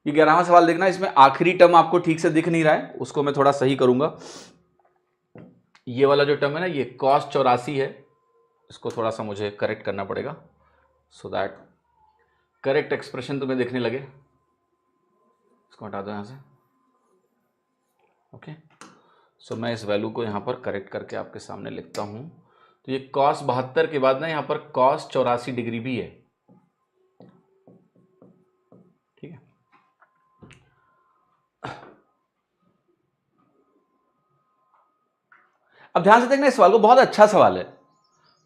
ये 11वां सवाल देखना, इसमें आखिरी टर्म आपको ठीक से दिख नहीं रहा है, उसको मैं थोड़ा सही करूंगा। ये वाला जो टर्म है ना, ये cos 84 है, इसको थोड़ा सा मुझे करेक्ट करना पड़ेगा सो दैट करेक्ट एक्सप्रेशन तुम्हें देखने लगे। इसको हटा दो यहां से। ओके, सो मैं इस वैल्यू को यहां पर करेक्ट करके आपके सामने लिखता हूं। तो ये cos 72 के बाद ना यहां पर cos 84 डिग्री भी है। ठीक है, अब ध्यान से देखना, इस सवाल को, बहुत अच्छा सवाल है,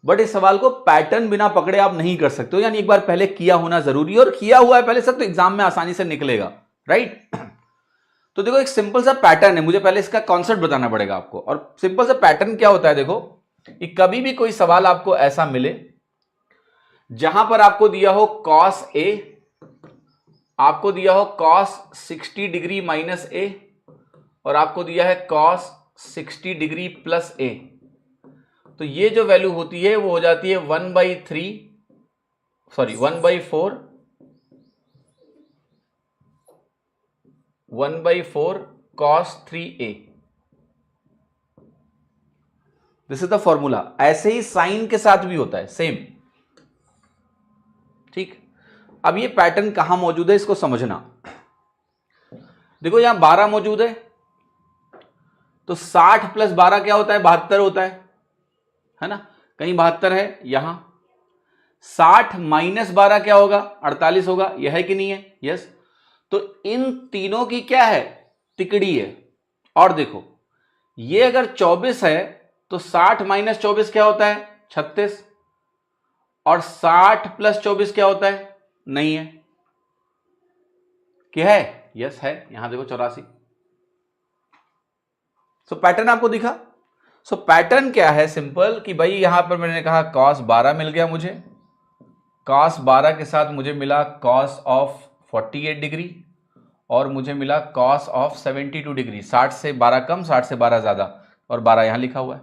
बट इस सवाल को पैटर्न बिना पकड़े आप नहीं कर सकते हो, यानी एक बार पहले किया होना जरूरी है, और किया हुआ है पहले सब तो एग्जाम में आसानी से निकलेगा, राइट। तो देखो, एक सिंपल सा पैटर्न है, मुझे पहले इसका कॉन्सेप्ट बताना पड़ेगा आपको। और सिंपल सा पैटर्न क्या होता है, देखो कि कभी भी कोई सवाल आपको ऐसा मिले जहां पर आपको दिया हो cos A, आपको दिया हो cos 60 डिग्री माइनस A, और आपको दिया है cos 60 डिग्री प्लस A, तो ये जो वैल्यू होती है वो हो जाती है 1/4 cos 3A। This is the formula. ऐसे ही साइन के साथ भी होता है सेम। ठीक, अब ये पैटर्न कहां मौजूद है इसको समझना। देखो यहां 12 मौजूद है, तो 60 प्लस 12 क्या होता है, 72 होता है ना। कहीं 72 है, यहां 60 माइनस 12 क्या होगा, 48 होगा, यह है कि नहीं है, यस। तो इन तीनों की क्या है, तिकड़ी है। और देखो ये अगर 24 है तो 60 माइनस 24 क्या होता है, 36, और 60 प्लस 24 क्या होता है, नहीं है, क्या है, यस है, यहां देखो 84। सो पैटर्न आपको दिखा। सो पैटर्न क्या है, सिंपल कि भाई यहां पर मैंने कहा cos 12 मिल गया मुझे, cos 12 के साथ मुझे मिला cos ऑफ 48 डिग्री, और मुझे मिला cos ऑफ 72 डिग्री। 60 से 12 कम, 60 से 12 ज्यादा, और 12 यहां लिखा हुआ है,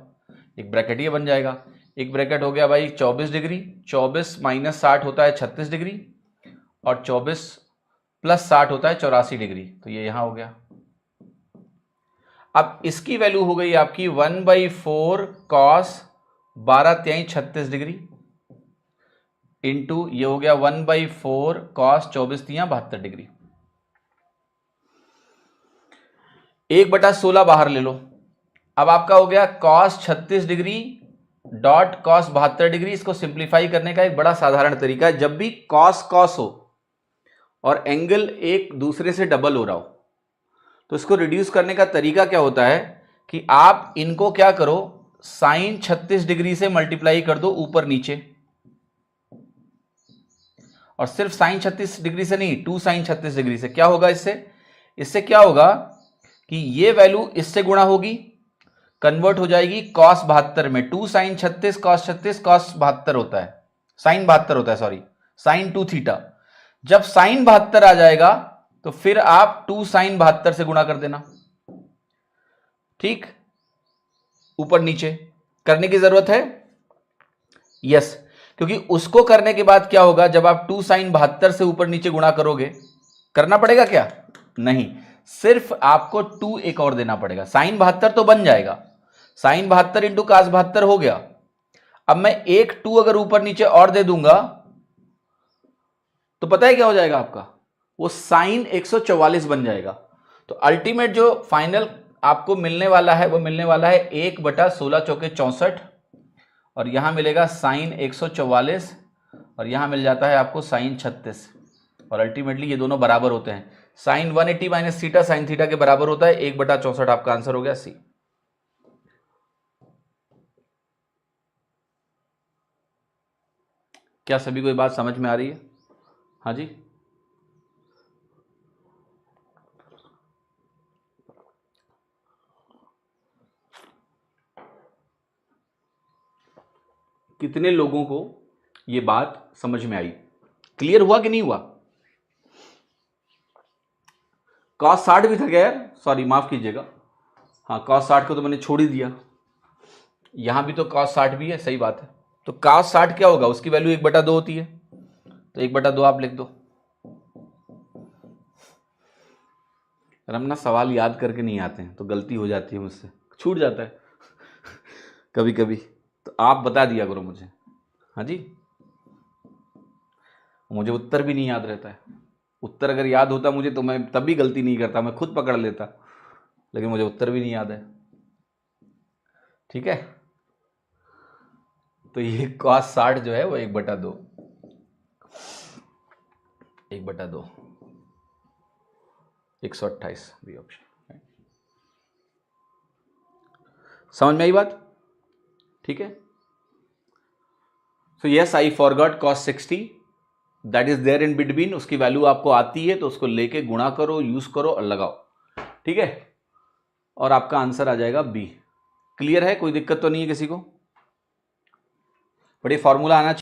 एक ब्रैकेट ये बन जाएगा। एक ब्रैकेट हो गया भाई 24 डिग्री, 24 माइनस 60 होता है 36 डिग्री, और 24 प्लस 60 होता है 84 डिग्री, तो ये यहां हो गया। अब इसकी वैल्यू हो गई आपकी 1/4 cos 12 त्याई 36 डिग्री, इंटू ये हो गया 1/4 cos 24 तिया 72 डिग्री। 1/16 बाहर ले लो। अब आपका हो गया cos 36 degree dot cos 72 degree. इसको सिंप्लीफाई करने का एक बड़ा साधारण तरीका है, जब भी cos cos हो और एंगल एक दूसरे से डबल हो रहा हो, तो इसको रिड्यूस करने का तरीका क्या होता है कि आप इनको क्या करो, साइन 36 डिग्री से मल्टीप्लाई कर दो ऊपर नीचे, और सिर्फ साइन 36 डिग्री से नहीं, 2 साइन 36 डिग्री से। क्या होगा इससे क्या होगा कि ये वैल्यू इससे गुणा होगी, कन्वर्ट हो जाएगी cos 72 में। 2 साइन 36 cos 36 cos 72 होता है, साइन 72 होता है, सॉरी, साइन 2 थीटा। जब साइन 72 आ जाएगा तो फिर आप 2 साइन 72 से गुणा कर देना। ठीक, ऊपर नीचे करने की जरूरत है, यस, क्योंकि उसको करने के बाद क्या होगा, जब आप 2 साइन 72 से ऊपर नीचे गुणा करोगे, करना पड़ेगा क्या, नहीं, सिर्फ आपको 2 एक और देना पड़ेगा। साइन 72 तो बन जाएगा, साइन 72 इंटू कास 72 हो गया। अब मैं एक 2 अगर ऊपर नीचे और दे दूंगा तो पता है क्या हो जाएगा आपका, वो साइन 144 बन जाएगा। तो अल्टीमेट जो फाइनल आपको मिलने वाला है वो मिलने वाला है 1/16 चौके 64, और यहां मिलेगा साइन 144, और यहां मिल जाता है आपको साइन 36, और अल्टीमेटली ये दोनों बराबर होते हैं। Sine 180 minus theta sine theta के बराबर होता है, 1/64 आपका आंसर हो गया सी। क्या सभी को ये बात समझ में आ रही है? हाँ जी, कितने लोगों को ये बात समझ में आई, क्लियर हुआ कि नहीं हुआ? cos 60 भी था क्या यार, सॉरी माफ कीजिएगा, हाँ cos 60 को तो मैंने छोड़ ही दिया, यहां भी तो cos 60 भी है, सही बात है। तो cos 60 क्या होगा, उसकी वैल्यू 1/2 होती है, तो 1/2 आप लिख दो। और हम ना सवाल याद करके नहीं आते हैं तो गलती हो जाती है मुझसे, छूट जाता है कभी कभी, तो आप बता दिया करो मुझे। हाँ जी, मुझे उत्तर भी नहीं याद रहता है। उत्तर अगर याद होता मुझे तो मैं तब भी गलती नहीं करता, मैं खुद पकड़ लेता, लेकिन मुझे उत्तर भी नहीं याद है। ठीक है, तो ये cos 60 जो है वो 1/2, 1/2, 128 बी ऑप्शन। समझ में आई बात? ठीक है, so yes I forgot cos 60, that is there in between, उसकी वैल्यू आपको आती है तो उसको लेके गुणा करो, यूज करो और लगाओ। ठीक है, और आपका आंसर आ जाएगा बी। क्लियर है? कोई दिक्कत तो नहीं है किसी को? बट ये फॉर्मूला आना चाहिए।